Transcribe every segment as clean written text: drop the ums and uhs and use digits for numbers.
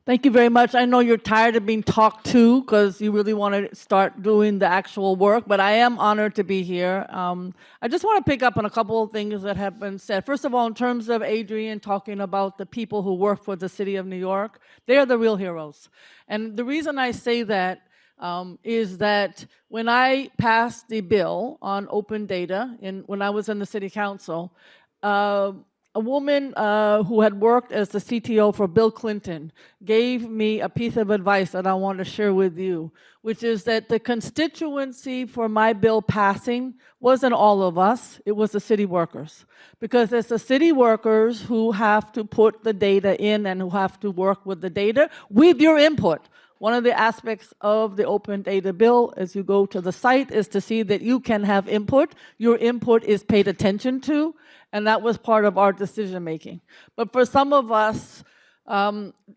Thank you very much. I know you're tired of being talked to because you really want to start doing the actual work, but I am honored to be here. I just want to pick up on a couple of things that have been said. First of all, in terms of Adrian talking about the people who work for the city of New York, they are the real heroes. And the reason I say that is that when I passed the bill on open data, when I was in the city council, a woman who had worked as the CTO for Bill Clinton gave me a piece of advice that I want to share with you, which is that the constituency for my bill passing wasn't all of us, it was the city workers. Because it's the city workers who have to put the data in and who have to work with the data with your input. One of the aspects of the open data bill as you go to the site is to see that you can have input. Your input is paid attention to, and that was part of our decision making. But for some of us,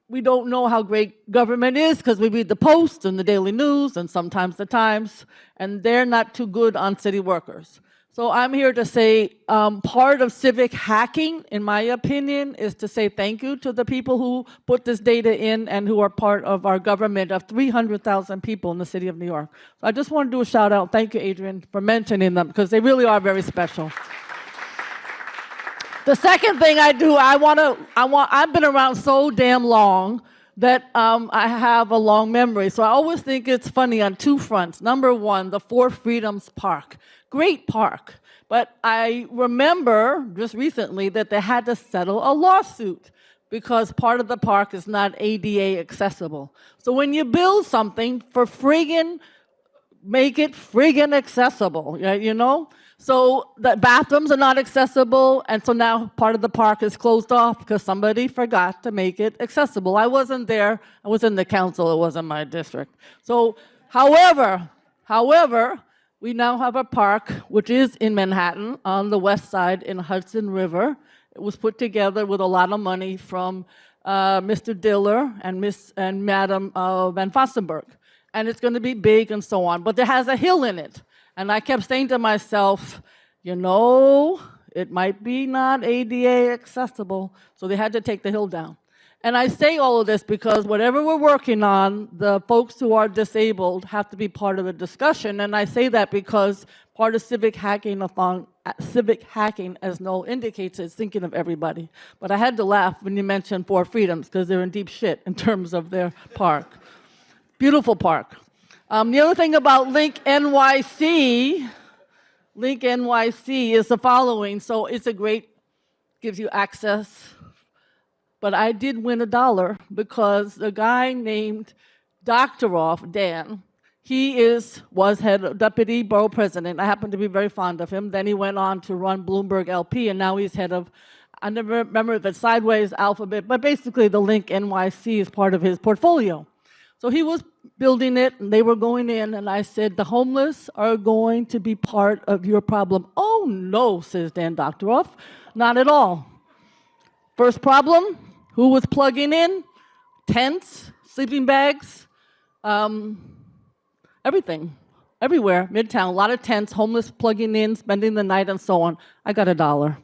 we don't know how great government is because we read the Post and the Daily News and sometimes the Times, and they're not too good on city workers. So I'm here to say part of civic hacking, in my opinion, is to say thank you to the people who put this data in and who are part of our government of 300,000 people in the city of New York. So I just want to do a shout out. Thank you, Adrian, for mentioning them because they really are very special. The second thing I do, I've been around so damn long that I have a long memory. So I always think it's funny on two fronts. Number one, the Four Freedoms Park. Great park. But I remember just recently that they had to settle a lawsuit because part of the park is not ADA accessible. So when you build something for friggin', make it friggin' accessible, you know? So the bathrooms are not accessible, and so now part of the park is closed off because somebody forgot to make it accessible. I wasn't there. I was in the council. It wasn't my district. So, however, we now have a park which is in Manhattan on the west side in Hudson River. It was put together with a lot of money from Mr. Diller and Madam Van Fossenberg. And it's going to be big and so on. But it has a hill in it. And I kept saying to myself, you know, it might be not ADA accessible. So they had to take the hill down. And I say all of this because whatever we're working on, the folks who are disabled have to be part of the discussion. And I say that because part of civic hacking, as Noel indicates, is thinking of everybody. But I had to laugh when you mentioned Four Freedoms because they're in deep shit in terms of their park. Beautiful park. The other thing about LINK-NYC is the following. So it's a great, gives you access. But I did win $1 because the guy named Doctoroff, Dan, he was deputy borough president. I happen to be very fond of him. Then he went on to run Bloomberg LP, and now he's head of, I never remember if it's Sideways, Alphabet, but basically the LINK-NYC is part of his portfolio. So he was building it, and they were going in, and I said, the homeless are going to be part of your problem. Oh, no, says Dan Doctoroff, not at all. First problem, who was plugging in? Tents, sleeping bags, everything, everywhere, Midtown, a lot of tents, homeless plugging in, spending the night, and so on. I got $1.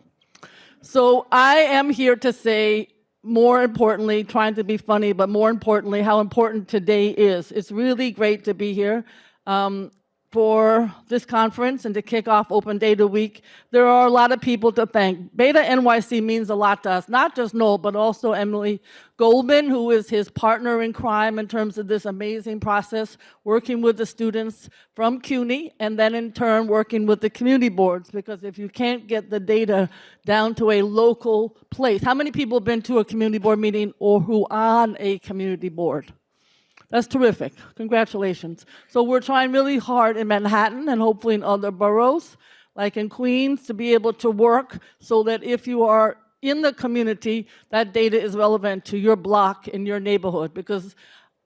So I am here to say, more importantly, trying to be funny, but more importantly, how important today is. It's really great to be here for this conference and to kick off Open Data Week. There are a lot of people to thank. BetaNYC means a lot to us, not just Noel, but also Emily Goldman, who is his partner in crime in terms of this amazing process, working with the students from CUNY, and then in turn working with the community boards, because if you can't get the data down to a local place, how many people have been to a community board meeting or who are on a community board? That's terrific. Congratulations. So we're trying really hard in Manhattan and hopefully in other boroughs, like in Queens, to be able to work so that if you are in the community, that data is relevant to your block in your neighborhood. Because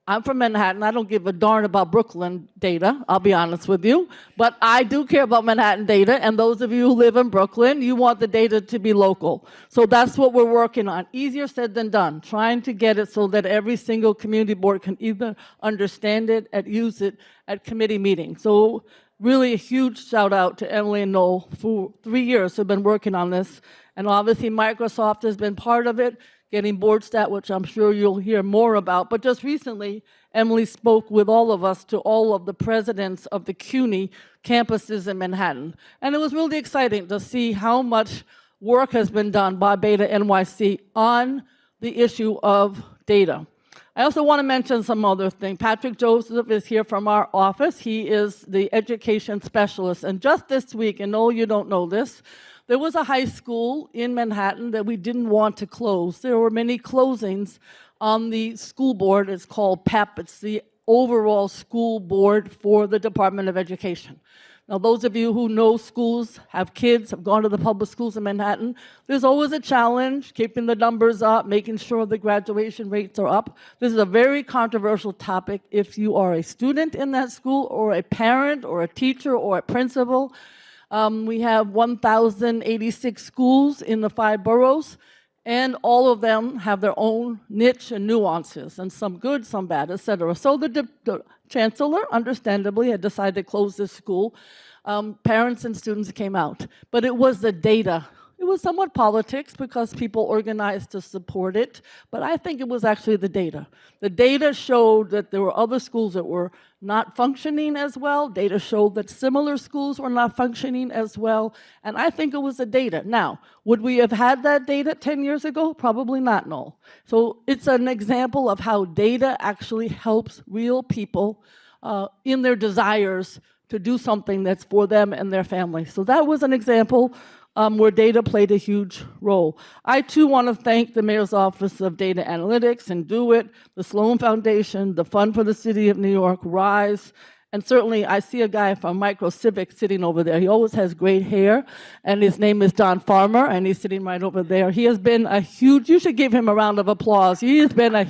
I'm from Manhattan. I don't give a darn about Brooklyn data, I'll be honest with you. But I do care about Manhattan data, and those of you who live in Brooklyn, you want the data to be local. So that's what we're working on. Easier said than done, trying to get it so that every single community board can either understand it and use it at committee meetings. So really a huge shout out to Emily and Noel for 3 years who've been working on this. And obviously Microsoft has been part of it. getting board stat, which I'm sure you'll hear more about. But just recently, Emily spoke with all of us to all of the presidents of the CUNY campuses in Manhattan. And it was really exciting to see how much work has been done by BetaNYC on the issue of data. I also want to mention some other thing. Patrick Joseph is here from our office. He is the education specialist. And just this week, and no, you don't know this, there was a high school in Manhattan that we didn't want to close. There were many closings on the school board. It's called PEP. It's the overall school board for the Department of Education. Now, those of you who know schools, have kids, have gone to the public schools in Manhattan, there's always a challenge keeping the numbers up, making sure the graduation rates are up. This is a very controversial topic if you are a student in that school or a parent or a teacher or a principal. We have 1,086 schools in the 5 boroughs, and all of them have their own niche and nuances, and some good, some bad, et cetera. So the chancellor, understandably, had decided to close this school. Parents and students came out, but it was the data. It was somewhat politics because people organized to support it, but I think it was actually the data. The data showed that there were other schools that were not functioning as well. Data showed that similar schools were not functioning as well, and I think it was the data. Now, would we have had that data 10 years ago? Probably not, no. So it's an example of how data actually helps real people in their desires to do something that's for them and their family. So that was an example where data played a huge role. I too want to thank the Mayor's Office of Data Analytics and Do It, the Sloan Foundation, the Fund for the City of New York, RISE, and certainly I see a guy from Civic sitting over there. He always has great hair, and his name is Don Farmer, and he's sitting right over there. He has been a huge, you should give him a round of applause. He has been a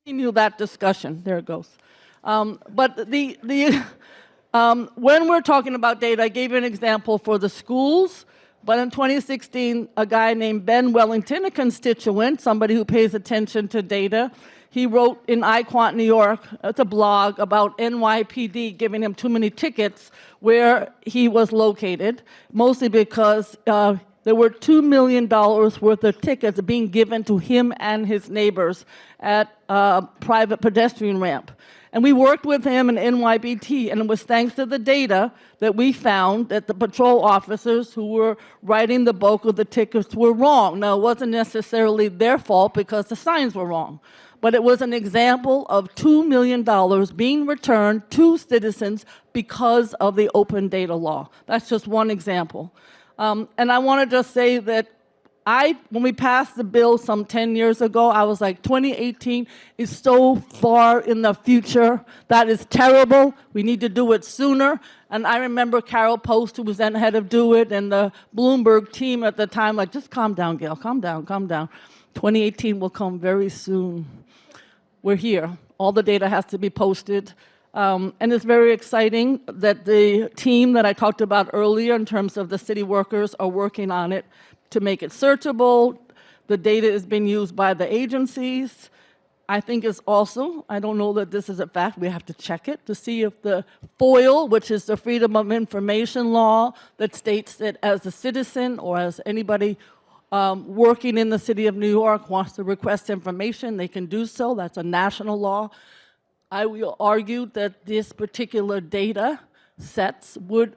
continue that discussion. There it goes. But when we're talking about data, I gave you an example for the schools, but in 2016, a guy named Ben Wellington, a constituent, somebody who pays attention to data, he wrote in iQuant New York, it's a blog about NYPD giving him too many tickets where he was located, mostly because there were $2 million worth of tickets being given to him and his neighbors at a private pedestrian ramp. And we worked with him in NYPD, and it was thanks to the data that we found that the patrol officers who were writing the bulk of the tickets were wrong. Now, it wasn't necessarily their fault because the signs were wrong, but it was an example of $2 million being returned to citizens because of the open data law. That's just one example. And I want to just say that when we passed the bill some 10 years ago, I was like, 2018 is so far in the future. That is terrible. We need to do it sooner. And I remember Carol Post, who was then head of Do It, and the Bloomberg team at the time, like, just calm down, Gale, calm down, calm down. 2018 will come very soon. We're here. All the data has to be posted. And it's very exciting that the team that I talked about earlier in terms of the city workers are working on it to make it searchable. The data is being used by the agencies. I think it's also, I don't know that this is a fact, we have to check it to see if the FOIL, which is the Freedom of Information law that states that as a citizen or as anybody working in the city of New York wants to request information, they can do so. That's a national law. I will argue that this particular data sets would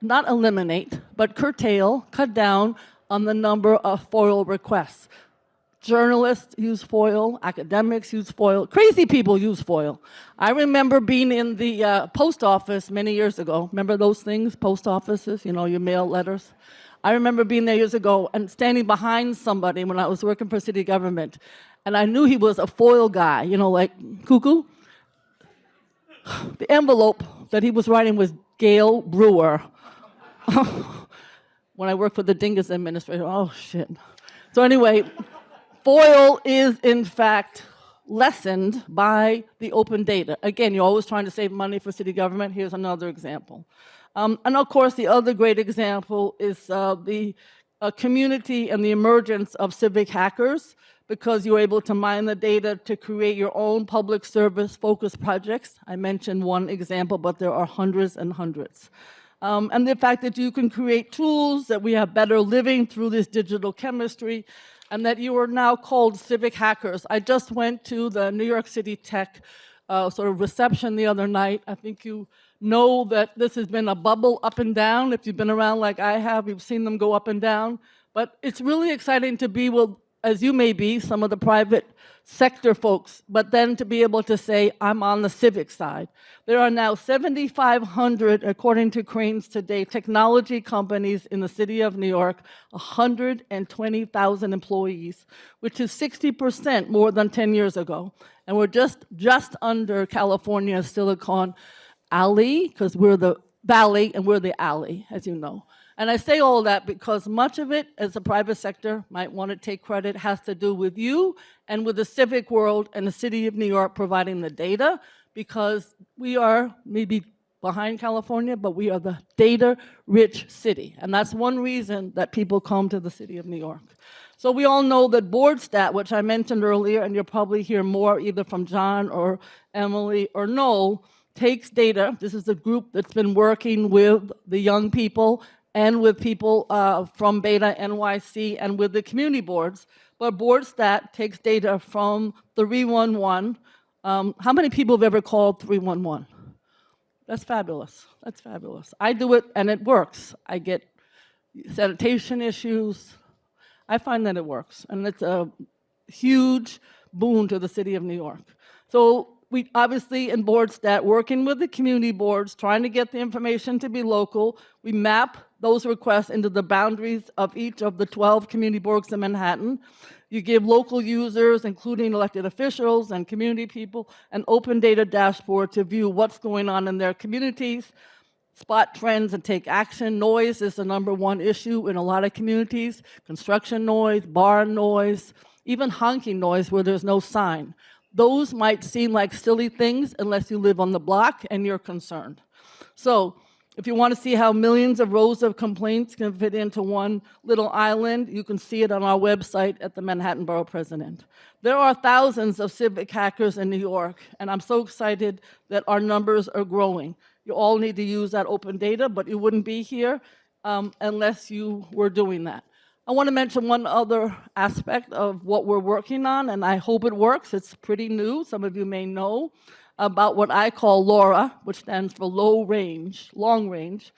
not eliminate, but curtail, cut down on the number of FOIL requests. Journalists use FOIL, academics use FOIL, crazy people use FOIL. I remember being in the post office many years ago. Remember those things, post offices, you know, you mail letters? I remember being there years ago and standing behind somebody when I was working for city government, and I knew he was a FOIL guy, you know, like cuckoo. The envelope that he was writing was Gale Brewer. When I worked for the Dingus administrator, oh shit. So anyway, FOIL is in fact lessened by the open data. Again, you're always trying to save money for city government. Here's another example. And of course, the other great example is the community and the emergence of civic hackers, because you're able to mine the data to create your own public service focused projects. I mentioned one example, but there are hundreds and hundreds. And the fact that you can create tools, that we have better living through this digital chemistry, and that you are now called civic hackers. I just went to the New York City Tech sort of reception the other night. I think you know that this has been a bubble up and down. If you've been around like I have, you've seen them go up and down. But it's really exciting to be with, as you may be, some of the private sector folks, but then to be able to say, I'm on the civic side. There are now 7,500, according to Cranes Today, technology companies in the city of New York, 120,000 employees, which is 60% more than 10 years ago. And we're just under California's Silicon Alley, because we're the valley and we're the alley, as you know. And I say all that because much of it, as the private sector might want to take credit, has to do with you and with the civic world and the city of New York providing the data, because we are maybe behind California, but we are the data-rich city. And that's one reason that people come to the city of New York. So we all know that BoardStat, which I mentioned earlier, and you'll probably hear more either from John or Emily or Noel, takes data. This is a group that's been working with the young people and with people from BetaNYC and with the community boards. But BoardStat takes data from 311. How many people have ever called 311? That's fabulous. That's fabulous. I do it, and it works. I get sanitation issues. I find that it works, and it's a huge boon to the city of New York. So we obviously, in BoardStat, working with the community boards, trying to get the information to be local. We map those requests into the boundaries of each of the 12 community boards in Manhattan. You give local users, including elected officials and community people, an open data dashboard to view what's going on in their communities, spot trends and take action. Noise is the #1 issue in a lot of communities. Construction noise, bar noise, even honking noise where there's no sign. Those might seem like silly things unless you live on the block and you're concerned. So if you want to see how millions of rows of complaints can fit into one little island, you can see it on our website at the Manhattan Borough President. There are thousands of civic hackers in New York, and I'm so excited that our numbers are growing. You all need to use that open data, but you wouldn't be here unless you were doing that. I want to mention one other aspect of what we're working on, and I hope it works. It's pretty new. Some of you may know about what I call LoRa, which stands for long range.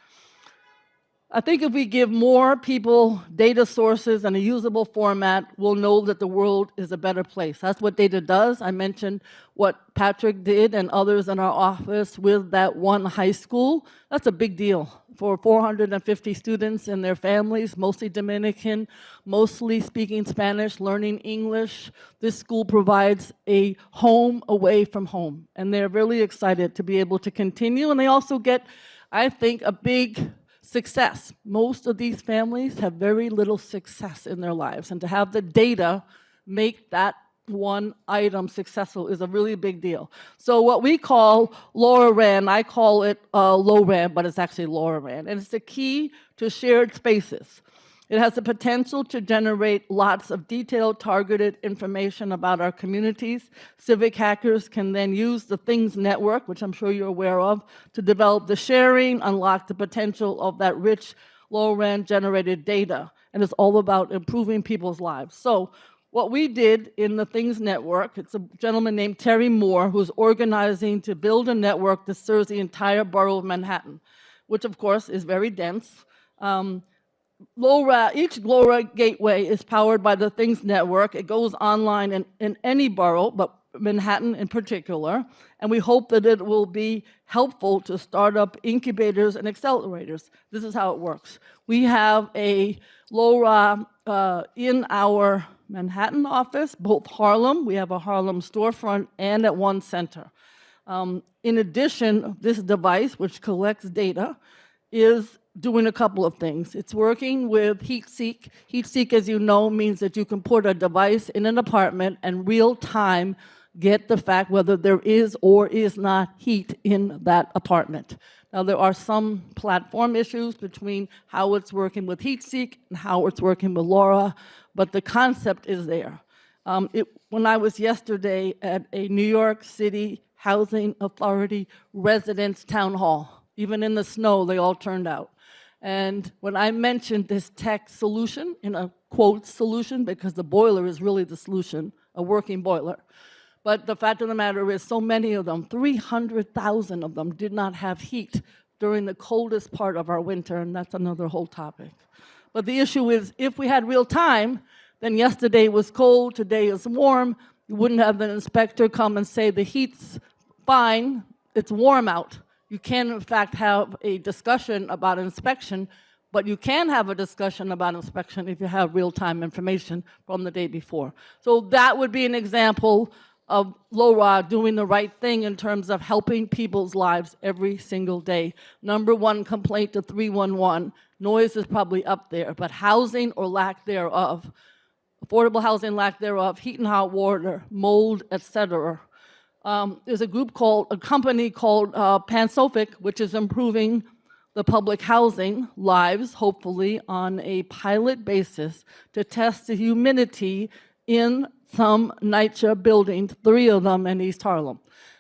I think if we give more people data sources and a usable format, we'll know that the world is a better place. That's what data does. I mentioned what Patrick did and others in our office with that one high school. That's a big deal for 450 students and their families, mostly Dominican, mostly speaking Spanish, learning English. This school provides a home away from home, and they're really excited to be able to continue. And they also get, I think, a big success. Most of these families have very little success in their lives, and to have the data make that one item successful is a really big deal. So what we call LoRaWAN, I call it LoRaWAN, but it's actually LoRaWAN, and it's the key to shared spaces. It has the potential to generate lots of detailed, targeted information about our communities. Civic hackers can then use the Things Network, which I'm sure you're aware of, to develop the sharing, unlock the potential of that rich LoRaWAN-generated data. And it's all about improving people's lives. So what we did in the Things Network, it's a gentleman named Terry Moore who's organizing to build a network that serves the entire borough of Manhattan, which of course is very dense. Each LoRa gateway is powered by the Things Network. It goes online in any borough, but Manhattan in particular, and we hope that it will be helpful to startup incubators and accelerators. This is how it works. We have a LoRa in our Manhattan office, both Harlem, we have a Harlem storefront, and at one center. In addition, this device, which collects data, is doing a couple of things. It's working with HeatSeek. HeatSeek, as you know, means that you can put a device in an apartment and real time get the fact whether there is or is not heat in that apartment. Now, there are some platform issues between how it's working with HeatSeek and how it's working with LoRa, but the concept is there. When I was yesterday at a New York City Housing Authority residents town hall, even in the snow, they all turned out. And when I mentioned this tech solution, in a quote solution, because the boiler is really the solution, a working boiler. But the fact of the matter is, so many of them, 300,000 of them, did not have heat during the coldest part of our winter, and that's another whole topic. But the issue is, if we had real time, then yesterday was cold, today is warm. You wouldn't have the inspector come and say, the heat's fine, it's warm out. You can, in fact, have a discussion about inspection, but you can have a discussion about inspection if you have real-time information from the day before. So that would be an example of LoRa doing the right thing in terms of helping people's lives every single day. Number one complaint to 311, noise is probably up there, but housing or lack thereof, affordable housing, lack thereof, heat and hot water, mold, etc. There's a company called Pansofic, which is improving the public housing lives, hopefully, on a pilot basis to test the humidity in some NYCHA buildings, 3 of them in East Harlem.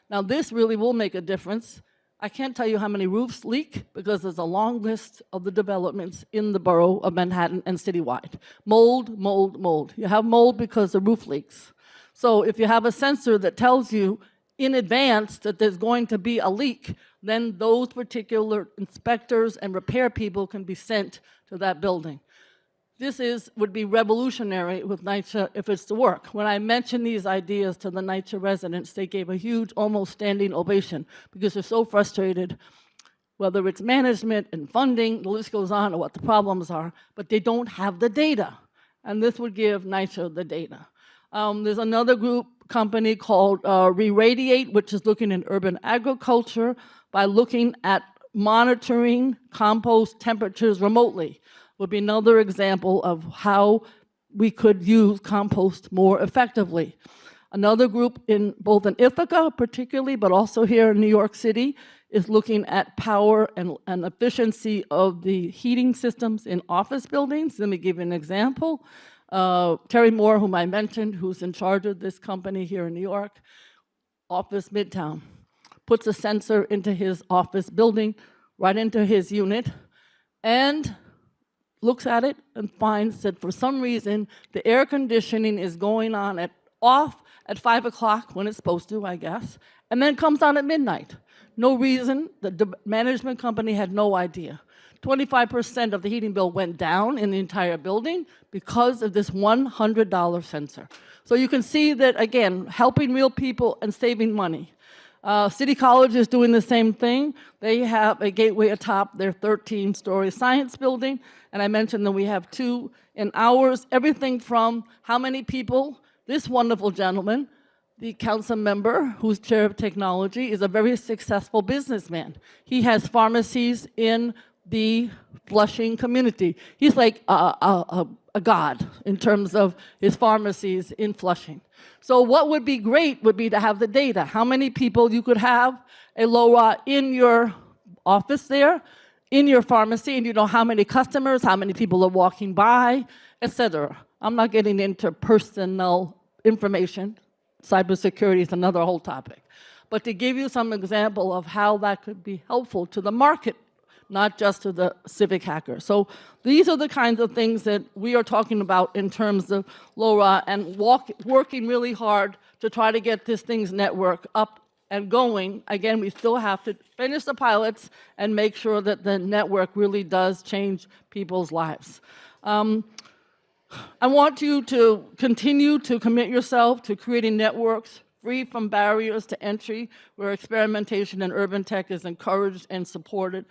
Now, this really will make a difference. I can't tell you how many roofs leak because there's a long list of the developments in the borough of Manhattan and citywide. Mold, mold, mold. You have mold because the roof leaks. So if you have a sensor that tells you in advance that there's going to be a leak, then those particular inspectors and repair people can be sent to that building. This would be revolutionary with NYCHA if it's to work. When I mentioned these ideas to the NYCHA residents, they gave a huge, almost standing ovation because they're so frustrated, whether it's management and funding, the list goes on, or what the problems are, but they don't have the data. And this would give NYCHA the data. There's another company called Re-Radiate, which is looking in urban agriculture by looking at monitoring compost temperatures remotely. Would be another example of how we could use compost more effectively. Another group in both in Ithaca particularly, but also here in New York City, is looking at power and efficiency of the heating systems in office buildings. Let me give you an example. Terry Moore, whom I mentioned, who's in charge of this company here in New York, Office Midtown, puts a sensor into his office building, right into his unit, and looks at it and finds that for some reason the air conditioning is going on off at 5 o'clock when it's supposed to, I guess, and then comes on at midnight. No reason. The management company had no idea. 25% of the heating bill went down in the entire building because of this $100 sensor. So you can see that, again, helping real people and saving money. City College is doing the same thing. They have a gateway atop their 13-story science building, and I mentioned that we have 2 in ours. Everything from how many people, this wonderful gentleman, the council member who's chair of technology, is a very successful businessman. He has pharmacies in the Flushing community. He's like a god in terms of his pharmacies in Flushing. So what would be great would be to have the data. How many people you could have a LoRa in your office there, in your pharmacy, and you know how many customers, how many people are walking by, etc. I'm not getting into personal information. Cybersecurity is another whole topic. But to give you some example of how that could be helpful to the market, not just to the Civic hacker. So these are the kinds of things that we are talking about in terms of LoRa and working really hard to try to get this thing's network up and going. Again, we still have to finish the pilots and make sure that the network really does change people's lives. I want you to continue to commit yourself to creating networks free from barriers to entry, where experimentation in urban tech is encouraged and supported.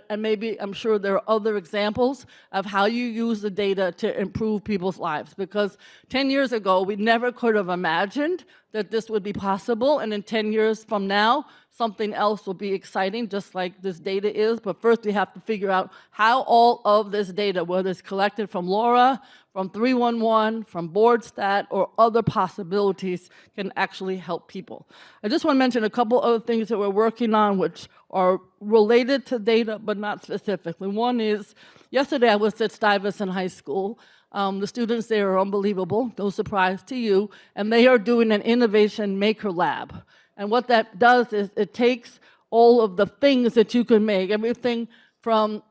And maybe, I'm sure there are other examples of how you use the data to improve people's lives. Because 10 years ago, we never could have imagined that this would be possible, and in 10 years from now, something else will be exciting, just like this data is. But first, we have to figure out how all of this data, whether it's collected from LoRa, from 311, from BoardStat, or other possibilities, can actually help people. I just want to mention a couple other things that we're working on which are related to data, but not specifically. One is, yesterday I was at Stuyvesant High School. The students there are unbelievable, no surprise to you, and they are doing an innovation maker lab. And what that does is it takes all of the things that you can make, everything from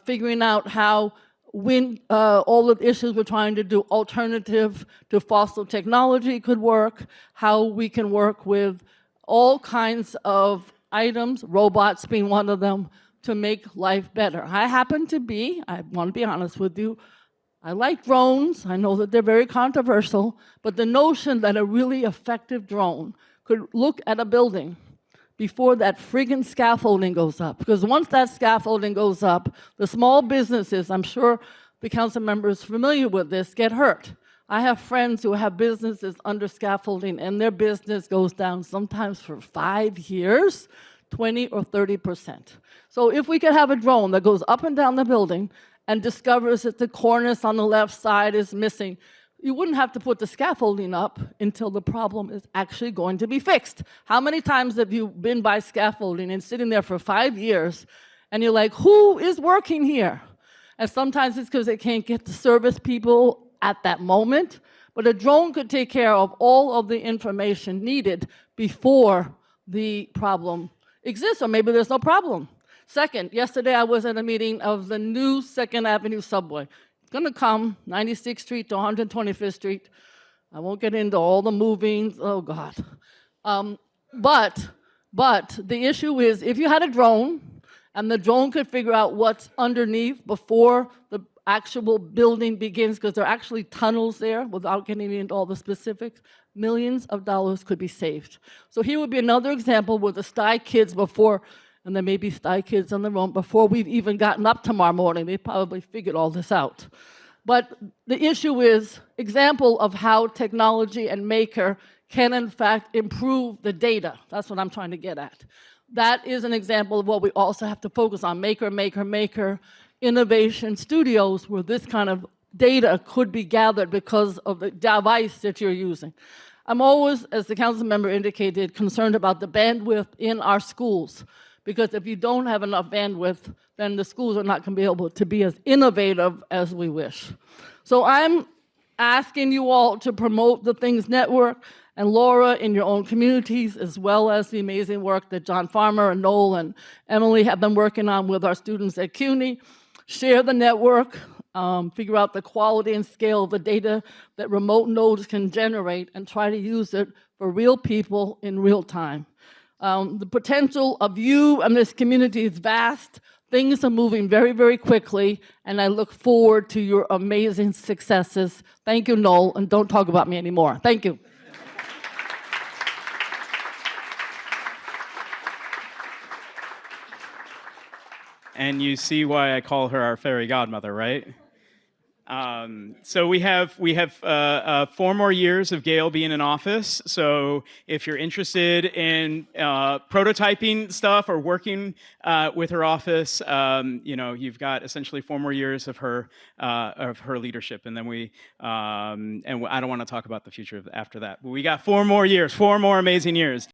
figuring out how all of the issues we're trying to do, alternative to fossil technology could work, how we can work with all kinds of items, robots being one of them, to make life better. I want to be honest with you, I like drones. I know that they're very controversial, but the notion that a really effective drone could look at a building before that friggin' scaffolding goes up. Because once that scaffolding goes up, the small businesses, I'm sure the council members familiar with this, get hurt. I have friends who have businesses under scaffolding, and their business goes down sometimes for 5 years, 20 or 30%. So if we could have a drone that goes up and down the building and discovers that the cornice on the left side is missing, you wouldn't have to put the scaffolding up until the problem is actually going to be fixed. How many times have you been by scaffolding and sitting there for 5 years, and you're like, who is working here? And sometimes it's because they can't get the service people at that moment, but a drone could take care of all of the information needed before the problem exists, or maybe there's no problem. Second, yesterday I was at a meeting of the new 2nd Avenue subway. It's going to come 96th Street to 125th Street. I won't get into all the movings. Oh, God. But the issue is, if you had a drone, and the drone could figure out what's underneath before the actual building begins, because there are actually tunnels there, without getting into all the specifics, millions of dollars could be saved. So here would be another example where the Sty kids before, and there may be Sty kids on the road, before we've even gotten up tomorrow morning, they probably figured all this out. But the issue is, example of how technology and Maker can in fact improve the data. That's what I'm trying to get at. That is an example of what we also have to focus on, Maker, Maker, Maker, innovation studios, where this kind of data could be gathered because of the device that you're using. I'm always, as the council member indicated, concerned about the bandwidth in our schools, because if you don't have enough bandwidth, then the schools are not going to be able to be as innovative as we wish. So I'm asking you all to promote the Things Network and LoRa in your own communities, as well as the amazing work that John Farmer and Noel and Emily have been working on with our students at CUNY. Share the network, figure out the quality and scale of the data that remote nodes can generate, and try to use it for real people in real time. The potential of you and this community is vast. Things are moving very, very quickly, and I look forward to your amazing successes. Thank you, Noel, and don't talk about me anymore. Thank you. And you see why I call her our fairy godmother, right? So we have 4 more years of Gale being in office. So if you're interested in prototyping stuff or working with her office, you've got essentially 4 more years of her leadership, and then and I don't want to talk about the future after that. But we got 4 more years, 4 more amazing years.